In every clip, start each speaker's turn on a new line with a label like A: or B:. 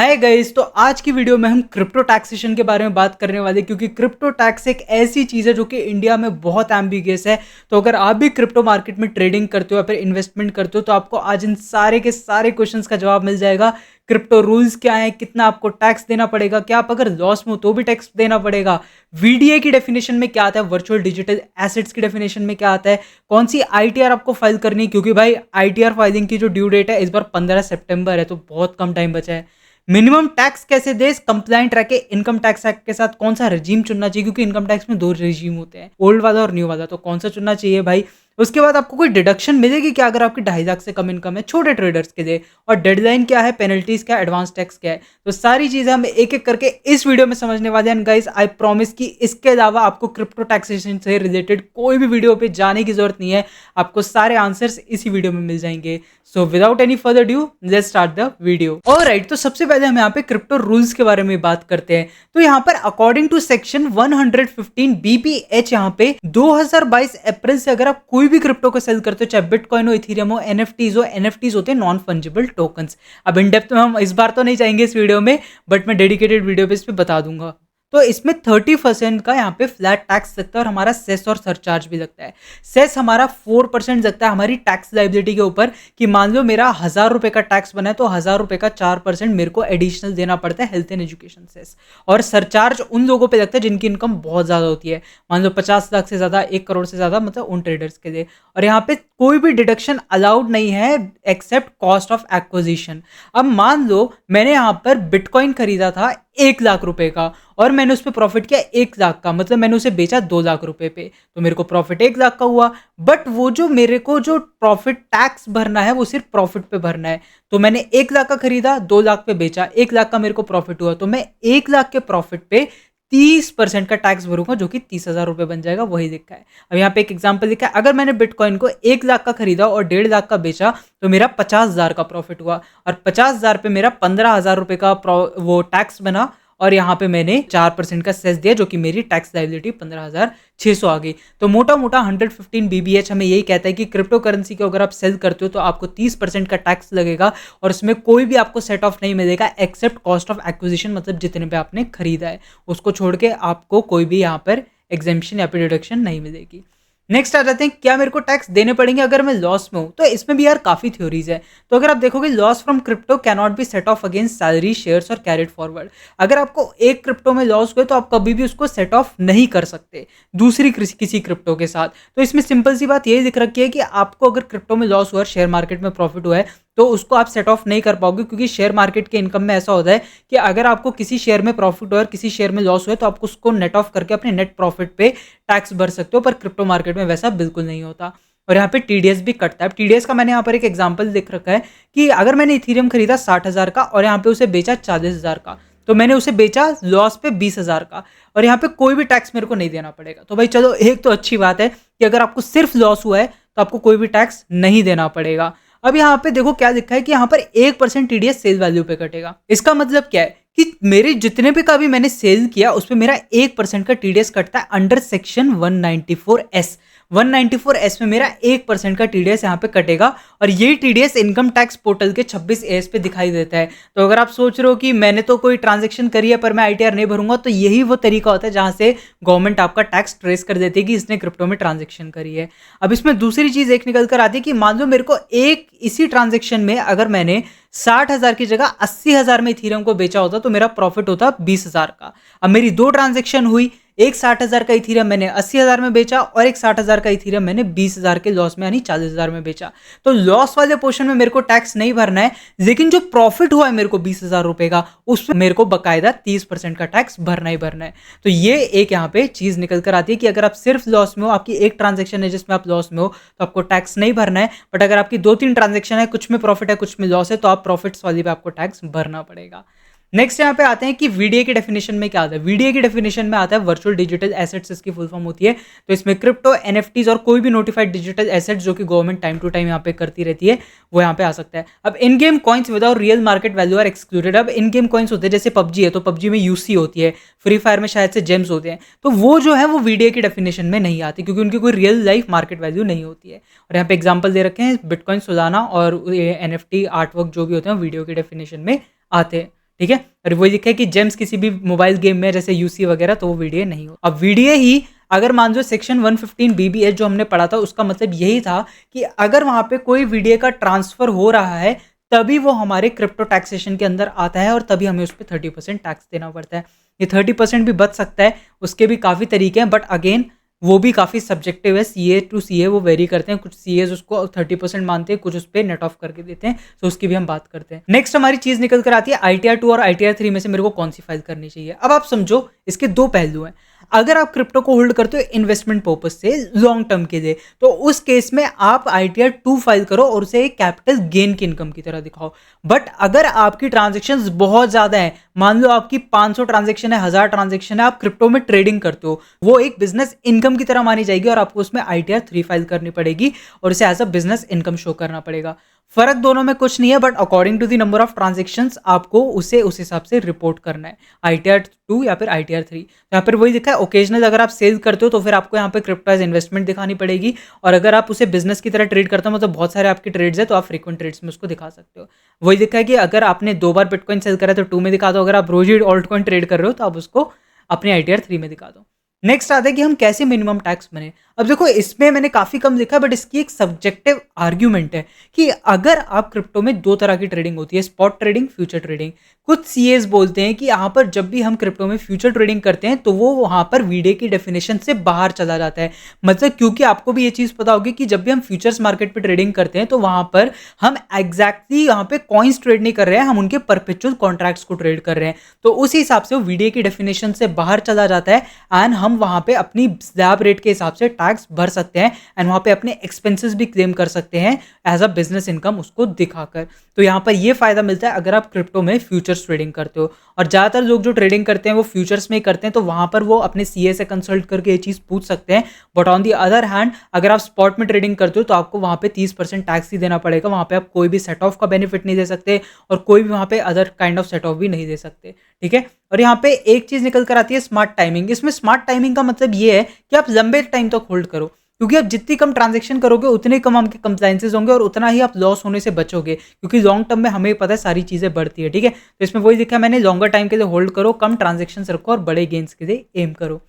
A: Hi guys, तो आज की वीडियो में हम क्रिप्टो टैक्सेशन के बारे में बात करने वाले हैं क्योंकि क्रिप्टो टैक्स एक ऐसी चीज़ है जो कि इंडिया में बहुत एम्बिगियस है। तो अगर आप भी क्रिप्टो मार्केट में ट्रेडिंग करते हो या फिर इन्वेस्टमेंट करते हो तो आपको आज इन सारे के सारे क्वेश्चंस का जवाब मिल जाएगा। क्रिप्टो रूल्स क्या है, कितना आपको टैक्स देना पड़ेगा, क्या आप अगर लॉस में हो तो भी टैक्स देना पड़ेगा, वीडीए की डेफिनेशन में क्या आता है, वर्चुअल डिजिटल एसेट्स की डेफिनेशन में क्या आता है, कौन सी आईटीआर आपको फाइल करनी है क्योंकि भाई आईटीआर फाइलिंग की जो ड्यू डेट है इस बार 15 सितंबर है, तो बहुत कम टाइम बचा है। मिनिमम टैक्स कैसे दे, कंप्लाइंट रखे इनकम टैक्स एक्ट के साथ कौन सा रजीम चुनना चाहिए क्योंकि इनकम टैक्स में दो रजीम होते हैं, ओल्ड वाला और न्यू वाला, तो कौन सा चुनना चाहिए भाई। उसके बाद आपको कोई डिडक्शन मिलेगी क्या अगर आपकी 2.5 लाख से कम इनकम है छोटे ट्रेडर्स के लिए, और डेडलाइन क्या है, पेनल्टीज क्या है, एडवांस टैक्स क्या है। तो सारी चीजें हम एक एक करके इस वीडियो में समझने वाले हैं गाइस। आई प्रॉमिस कि इसके अलावा आपको क्रिप्टो टैक्सेशन से रिलेटेड कोई भी वीडियो पे जाने की जरूरत नहीं है, आपको सारे आंसर्स इसी वीडियो में मिल जाएंगे। So without any further due let's start the video. Alright, तो सबसे पहले हम यहाँ पे क्रिप्टो रूल्स के बारे में बात करते हैं। तो यहाँ पर अकॉर्डिंग टू सेक्शन 115 बीपीएच यहाँ पे 2022 अप्रैल से अगर आप कोई भी क्रिप्टो को सेल करते हो, चाहे बिटकॉइन हो, इथेरियम हो, एनएफटीज होते हैं नॉन फंजिबल टोकन्स। अब इन डेप्थ में हम इस बार तो नहीं जाएंगे इस वीडियो में, बट मैं डेडिकेटेड वीडियो पे इस पे बता दूंगा। तो इसमें 30% का यहाँ पे फ्लैट टैक्स लगता है और हमारा सेस और सरचार्ज भी लगता है। सेस हमारा 4% लगता है हमारी टैक्स लाइबिलिटी के ऊपर, कि मान लो मेरा 1000 रुपए का टैक्स बना है तो 1000 रुपए का 4% मेरे को एडिशनल देना पड़ता है हेल्थ एंड एजुकेशन सेस। और सरचार्ज उन लोगों पे लगता है जिनकी इनकम बहुत ज्यादा होती है, मान लो 50 लाख से ज्यादा, 1 करोड़ से ज्यादा, मतलब उन ट्रेडर्स के लिए। और यहाँ पे कोई भी डिडक्शन अलाउड नहीं है एक्सेप्ट कॉस्ट ऑफ एक्विजिशन। अब मान लो मैंने यहाँ पर बिटकॉइन खरीदा था 1 लाख रुपए का और मैंने उस पर प्रॉफिट किया 1 लाख का, मतलब मैंने उसे बेचा 2 लाख रुपए पे, तो मेरे को प्रॉफिट 1 लाख का हुआ। बट वो जो मेरे को जो प्रॉफिट टैक्स भरना है वो सिर्फ प्रॉफिट पे भरना है। तो मैंने 1 लाख का खरीदा, 2 लाख पे बेचा, 1 लाख का मेरे को प्रॉफिट हुआ, तो मैं 1 लाख के प्रॉफिट पे 30% का टैक्स भरूंगा जो कि 30,000 रुपए बन जाएगा, वही लिखा है। अब यहाँ पे एक एग्जांपल लिखा है, अगर मैंने बिटकॉइन को 1 लाख का खरीदा और 1.5 लाख का बेचा तो मेरा 50,000 का प्रॉफिट हुआ, और 50,000 पे मेरा 15,000 रुपए का वो टैक्स बना, और यहाँ पे मैंने 4% का सेस दिया जो कि मेरी टैक्स लाइबिलिटी 15,600 आ गई। तो मोटा मोटा 115 बीबीएच हमें यही कहता है कि क्रिप्टो करेंसी को अगर आप सेल करते हो तो आपको 30% का टैक्स लगेगा और उसमें कोई भी आपको सेट ऑफ नहीं मिलेगा एक्सेप्ट कॉस्ट ऑफ एक्विजिशन, मतलब जितने पे आपने खरीदा है उसको छोड़ के आपको कोई भी यहाँ पर एग्जेम्पशन या फिर डिडक्शन नहीं मिलेगी। नेक्स्ट आ जाते हैं, क्या मेरे को टैक्स देने पड़ेंगे अगर मैं लॉस में हूं। तो इसमें भी यार काफी थ्योरीज है। तो अगर आप देखोगे, loss from crypto can not be set of against salary, shares और कैरिड फॉरवर्ड। अगर आपको एक क्रिप्टो में लॉस हुए तो आप कभी भी उसको सेट ऑफ नहीं कर सकते दूसरी किसी क्रिप्टो के साथ। तो इसमें सिंपल सी बात यही लिख रखी है कि आपको अगर क्रिप्टो में लॉस हुआ, शेयर मार्केट में प्रॉफिट हुआ है, तो उसको आप सेट ऑफ नहीं कर पाओगे क्योंकि शेयर मार्केट के इनकम में ऐसा होता है कि अगर आपको किसी शेयर में प्रॉफिट हुआ और किसी शेयर में लॉस हुआ तो आपको उसको नेट ऑफ करके अपने नेट प्रॉफिट पे टैक्स भर सकते हो, पर क्रिप्टो मार्केट में वैसा बिल्कुल नहीं होता। और यहाँ पे टीडीएस भी कटता है। टीडीएस का मैंने यहाँ पर एक एग्जांपल लिख रखा है कि अगर मैंने इथेरियम खरीदा 60,000 का और यहाँ पे उसे बेचा 40,000 का, तो मैंने उसे बेचा लॉस पे 20,000 का, और यहाँ पे कोई भी टैक्स मेरे को नहीं देना पड़ेगा। तो भाई चलो, एक तो अच्छी बात है कि अगर आपको सिर्फ लॉस हुआ है तो आपको कोई भी टैक्स नहीं देना पड़ेगा। अब यहाँ पे देखो क्या लिखा है कि यहाँ पर 1% टीडीएस सेल वैल्यू पे कटेगा। इसका मतलब क्या है कि मेरे जितने भी का भी मैंने सेल किया उसपे मेरा 1% का टीडीएस कटता है अंडर सेक्शन 194S। 194S में मेरा 1% का टीडीएस यहाँ पे कटेगा, और ये टीडीएस इनकम टैक्स पोर्टल के 26A पे दिखाई देता है। तो अगर आप सोच रहे हो कि मैंने तो कोई ट्रांजेक्शन करी है पर मैं आईटीआर नहीं भरूंगा, तो यही वो तरीका होता है जहां से गवर्नमेंट आपका टैक्स ट्रेस कर देती है कि इसने क्रिप्टो में ट्रांजेक्शन करी है। अब इसमें दूसरी चीज एक निकल कर आती है कि मान लो मेरे को एक इसी ट्रांजेक्शन में अगर मैंने 60,000 की जगह 80,000 में इथेरियम को बेचा होता तो मेरा प्रॉफिट होता 20,000 का। अब मेरी दो ट्रांजेक्शन हुई, एक 60,000 का इथेरियम मैंने 80,000 में बेचा और एक 60,000 का इथेरियम मैंने 20,000 के लॉस में यानी 40,000 में बेचा। तो लॉस वाले पोर्शन में मेरे को टैक्स नहीं भरना है, लेकिन जो प्रॉफिट हुआ है मेरे को 20,000 रुपए का, उसमें मेरे को बकायदा 30% का टैक्स भरना ही भरना है। तो ये एक यहाँ पे चीज निकल कर आती है कि अगर आप सिर्फ लॉस में हो, आपकी एक ट्रांजेक्शन है जिसमें आप लॉस में हो, तो आपको टैक्स नहीं भरना है। बट अगर आपकी 2-3 ट्रांजेक्शन है, कुछ में प्रॉफिट है कुछ में लॉस है, तो आप प्रॉफिट्स वाली पे आपको टैक्स भरना पड़ेगा। नेक्स्ट यहाँ पे आते हैं कि वीडीए की डेफिनेशन में क्या आता है। वीडीए की डेफिनेशन में आता है वर्चुअल डिजिटल एसेट्स, इसकी फुल फॉर्म होती है। तो इसमें क्रिप्टो, एनएफटीज और कोई भी नोटिफाइड डिजिटल एसेट्स जो कि गवर्नमेंट टाइम टू टाइम यहाँ पे करती रहती है, वो यहाँ पे आ सकता है। अब in game coins without real market value are excluded. अब इन गेम कॉइन्स होते हैं, जैसे पबजी है तो पबजी में यूसी होती है, फ्री फायर में शायद से जेम्स होते हैं, तो वो जो है वो वीडीए की डेफिनेशन में नहीं आती क्योंकि उनकी कोई रियल लाइफ मार्केट वैल्यू नहीं होती है। और यहाँ पे एग्जाम्पल दे रखे हैं बिटकॉइन, सोलाना और एनएफटी आर्टवर्क जो भी होते हैं वीडियो की डेफिनेशन में आते हैं। ठीक है। और वही लिखा है कि जेम्स किसी भी मोबाइल गेम में जैसे यूसी वगैरह, तो वो वीडीए नहीं हो। अब वीडीए ही अगर मान लो सेक्शन 115 बीबीएच जो हमने पढ़ा था उसका मतलब यही था कि अगर वहां पे कोई वीडीए का ट्रांसफर हो रहा है तभी वो हमारे क्रिप्टो टैक्सेशन के अंदर आता है और तभी हमें उस पर 30% टैक्स देना पड़ता है। ये 30% भी बच सकता है, उसके भी काफ़ी तरीके हैं, बट अगेन वो भी काफ़ी सब्जेक्टिव है। सीए टू सीए वो वेरी करते हैं, कुछ सीएज उसको 30% मानते हैं, कुछ उस पर नेट ऑफ करके देते हैं, तो उसकी भी हम बात करते हैं। नेक्स्ट हमारी चीज़ निकल कर आती है ITR 2 और ITR 3 में से मेरे को कौन सी फाइल करनी चाहिए। अब आप समझो इसके दो पहलू हैं। अगर आप क्रिप्टो को होल्ड करते हो इन्वेस्टमेंट पर्पज से लॉन्ग टर्म के लिए, तो उस केस में आप ITR 2 फाइल करो और उसे एक कैपिटल गेन की इनकम की तरह दिखाओ। बट अगर आपकी ट्रांजेक्शन्स बहुत ज्यादा है, मान लो आपकी 500 ट्रांजेक्शन है, 1000 ट्रांजेक्शन है, आप क्रिप्टो में ट्रेडिंग करते हो, वो एक बिजनेस इनकम की तरह मानी जाएगी और आपको उसमें ITR 3 फाइल करनी पड़ेगी और इसे as a business income show करना पड़ेगा। फर्क दोनों में कुछ नहीं है, but according to the number of transactions आपको उसे उस हिसाब से रिपोर्ट करना है, ITR 2 या फिर ITR 3। यहाँ पर वही लिखा है ओकेजनल अगर आप सेल करते हो तो फिर आपको यहाँ पे क्रिप्टो एज इन्वेस्टमेंट दिखानी पड़ेगी, और अगर आप उसे बिजनेस की तरह ट्रेड करते हो, मतलब बहुत सारे आपके ट्रेड्स है, तो आप फ्रीक्वेंट ट्रेड्स में उसको दिखा सकते हो। वही लिखा है कि अगर आपने 2 बार बिटकॉइन सेल करा तो 2 में दिखा दो, अगर आप रोज ही ऑल्ट कॉइन ट्रेड कर रहे हो तो आप उसको अपने ITR 3 में दिखा दो। नेक्स्ट आता है कि हम कैसे मिनिमम टैक्स बने। अब देखो इसमें मैंने काफी कम लिखा है, बट इसकी एक सब्जेक्टिव आर्ग्यूमेंट है कि अगर आप क्रिप्टो में दो तरह की ट्रेडिंग होती है, स्पॉट ट्रेडिंग, फ्यूचर ट्रेडिंग। कुछ सीएस बोलते हैं कि यहाँ पर जब भी हम क्रिप्टो में फ्यूचर ट्रेडिंग करते हैं तो वो वहां पर वीडियो की डेफिनेशन से बाहर चला जाता है। मतलब क्योंकि आपको भी ये चीज पता होगी कि जब भी हम फ्यूचर्स मार्केट पे ट्रेडिंग करते हैं तो वहां पर हम एग्जैक्टली यहाँ पे कॉइन्स ट्रेड नहीं कर रहे हैं, हम उनके परपेचुअल कॉन्ट्रैक्ट्स को ट्रेड कर रहे हैं। तो उस हिसाब से वो वीडियो की डेफिनेशन से बाहर चला जाता है एंड हम वहां पे अपनी स्लैब रेट के हिसाब से टैक्स भर सकते हैं एंड वहां पे अपने एक्सपेंसेस भी क्लेम कर सकते हैं एज अ बिजनेस इनकम उसको दिखाकर। तो यहाँ पर ये फायदा मिलता है अगर आप क्रिप्टो में फ्यूचर्स ट्रेडिंग करते हो। और ज्यादातर लोग जो ट्रेडिंग करते हैं वो फ्यूचर्स में ही करते हैं, तो वहां पर वो अपने सीए से कंसल्ट करके ये चीज पूछ सकते हैं। But on the other hand अगर आप स्पॉट में ट्रेडिंग करते हो तो आपको वहां पे 30% टैक्स ही देना पड़ेगा। वहां पे आप कोई भी सेट ऑफ का बेनिफिट नहीं दे सकते और कोई भी वहां पे other kind of set of भी नहीं दे सकते, ठीक है। और यहाँ पे एक चीज निकल कर आती है स्मार्ट टाइमिंग। इसमें स्मार्ट टाइमिंग का मतलब ये है कि आप लंबे टाइम तक होल्ड करो, क्योंकि आप जितनी कम ट्रांजैक्शन करोगे उतने कम आपके कंप्लायंसेस होंगे और उतना ही आप लॉस होने से बचोगे, क्योंकि लॉन्ग टर्म में हमें पता है सारी चीजें बढ़ती है, ठीक है। तो इसमें वही लिखा है मैंने, लॉन्गर टाइम के लिए होल्ड करो, कम ट्रांजेक्शन रखो और बड़े गेन्स के लिए एम करो।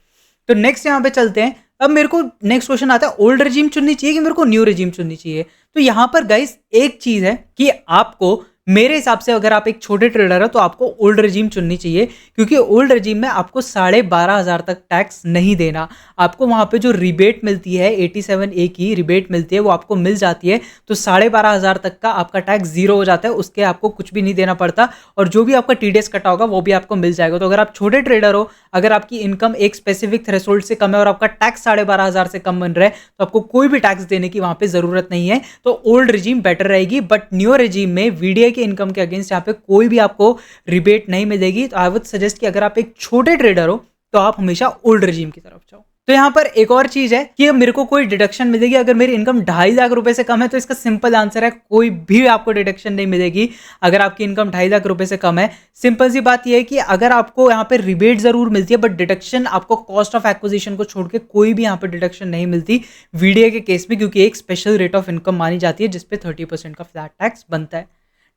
A: तो नेक्स्ट यहाँ पे चलते हैं। अब मेरे को नेक्स्ट क्वेश्चन आता है, ओल्ड रेजिम चुननी चाहिए कि मेरे को न्यू रेजिम चुननी चाहिए। तो यहाँ पर गाइस एक चीज है कि आपको, मेरे हिसाब से अगर आप एक छोटे ट्रेडर हो तो आपको ओल्ड रेजिम चुननी चाहिए, क्योंकि ओल्ड रेजिम में आपको 12,500 तक टैक्स नहीं देना। आपको वहां पे जो रिबेट मिलती है 87A की रिबेट मिलती है वो आपको मिल जाती है, तो 12,500 तक का आपका टैक्स जीरो हो जाता है, उसके आपको कुछ भी नहीं देना पड़ता और जो भी आपका टीडीएस कटा होगा वो भी आपको मिल जाएगा। तो अगर आप छोटे ट्रेडर हो, अगर आपकी इनकम एक स्पेसिफिक थ्रेशोल्ड से कम है और आपका टैक्स 12,500 से कम बन रहा है तो आपको कोई भी टैक्स देने की वहां पे जरूरत नहीं है, तो ओल्ड रेजिम बेटर रहेगी। बट न्यू रेजिम में वीडीए के इनकम के अगेंस्ट यहाँ पे कोई भी आपको रिबेट नहीं मिलेगी। तो आई वुड सजेस्ट कि अगर आप एक छोटे ट्रेडर हो तो आप हमेशा ओल्ड रेजिम की तरफ जाओ। तो यहाँ पर एक और चीज है कि मेरे को कोई डिडक्शन मिलेगी अगर मेरी इनकम 2.5 लाख रुपए से कम है, तो इसका सिंपल आंसर है कोई भी आपको डिडक्शन नहीं मिलेगी अगर आपकी इनकम 2.5 लाख रुपए से कम है। सिंपल सी बात यह है कि अगर आपको यहाँ पे रिबेट जरूर मिलती है बट डिडक्शन आपको कॉस्ट ऑफ एक्विजिशन को छोड़ के कोई भी यहाँ पे डिडक्शन नहीं मिलती वीडियो के केस में, क्योंकि एक स्पेशल रेट ऑफ इनकम मानी जाती है जिसपे 30% का फ्लैट टैक्स बनता है,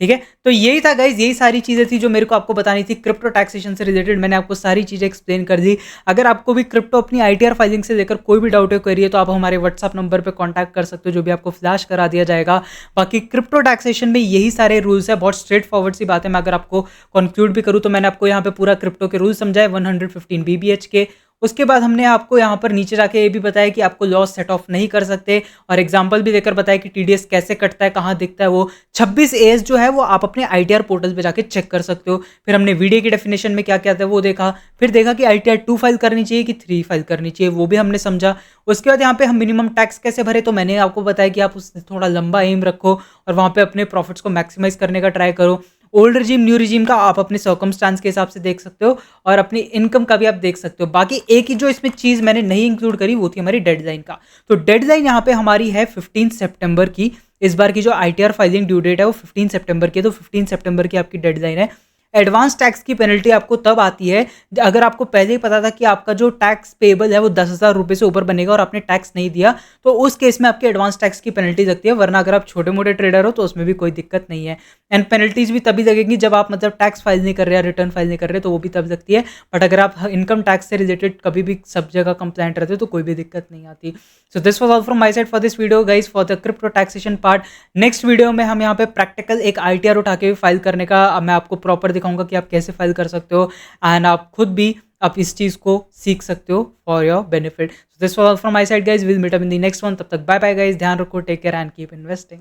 A: ठीक है। तो यही था गाइज, यही सारी चीजें थी जो मेरे को आपको बतानी थी क्रिप्टो टैक्सेशन से रिलेटेड। मैंने आपको सारी चीजें एक्सप्लेन कर दी। अगर आपको भी क्रिप्टो अपनी ITR फाइलिंग से लेकर कोई भी डाउट है करिए तो आप हमारे व्हाट्सअप नंबर पे कांटेक्ट कर सकते हो, जो भी आपको फ्लैश करा दिया जाएगा। बाकी क्रिप्टो टैक्सेशन में यही सारे रूल्स है, बहुत स्ट्रेट फॉरवर्ड सी बात है। मैं अगर आपको कंक्लूड भी करूँ तो मैंने आपको यहाँ पे पूरा क्रिप्टो के रूल समझाए 115 BBH के। उसके बाद हमने आपको यहाँ पर नीचे जाके ये भी बताया कि आपको लॉस सेट ऑफ नहीं कर सकते और एग्जांपल भी देकर बताया कि टीडीएस कैसे कटता है, कहाँ दिखता है। वो 26AS जो है वो आप अपने ITR पोर्टल पे जाके चेक कर सकते हो। फिर हमने वीडियो की डेफिनेशन में क्या क्या था वो देखा, फिर देखा कि ITR 2 फाइल करनी चाहिए कि 3 फाइल करनी चाहिए, वो भी हमने समझा। उसके बाद यहाँ पे हम मिनिमम टैक्स कैसे भरे, तो मैंने आपको बताया कि आप उससे थोड़ा लंबा एम रखो और वहाँ पे अपने प्रॉफिट्स को मैक्सिमाइज करने का ट्राई करो। ओल्ड रेजिम न्यू रेजिम का आप अपने सर्कमस्टांस के हिसाब से देख सकते हो और अपनी इनकम का भी आप देख सकते हो। बाकी एक ही जो इसमें चीज मैंने नहीं इंक्लूड करी वो थी हमारी डेडलाइन का। तो डेडलाइन यहाँ पे हमारी है 15 सितंबर की। इस बार की जो ITR फाइलिंग ड्यू डेट है वो 15 सितंबर की है, तो 15 सितंबर की आपकी डेडलाइन है। एडवांस टैक्स की पेनल्टी आपको तब आती है अगर आपको पहले ही पता था कि आपका जो टैक्स पेबल है वो 10,000 रुपये से ऊपर बनेगा और आपने टैक्स नहीं दिया, तो उस केस में आपकी एडवांस टैक्स की पेनल्टी लगती है। वरना अगर आप छोटे मोटे ट्रेडर हो तो उसमें भी कोई दिक्कत नहीं है। एंड पेनल्टीज भी तभी लगेंगी जब आप मतलब टैक्स फाइल नहीं कर रहे या रिटर्न फाइल नहीं कर रहे, तो वो भी तब लगती है। बट अगर आप इनकम टैक्स से रिलेटेड कभी भी सब जगह कंप्लेंट रहते हो तो कोई भी दिक्कत नहीं आती। सो this was all from my side for this video guys, for the crypto taxation part. Next video में हम यहाँ पे प्रैक्टिकल एक आईटीआर उठा के भी फाइल करने का मैं आपको प्रॉपर दिखाऊंगा कि आप कैसे फाइल कर सकते हो, एंड आप खुद भी आप इस चीज़ को सीख सकते हो for your benefit. So this was all from my side guys, will meet up in the next one. तब तक बाय बाय गाइस, ध्यान रखो, take care and keep investing.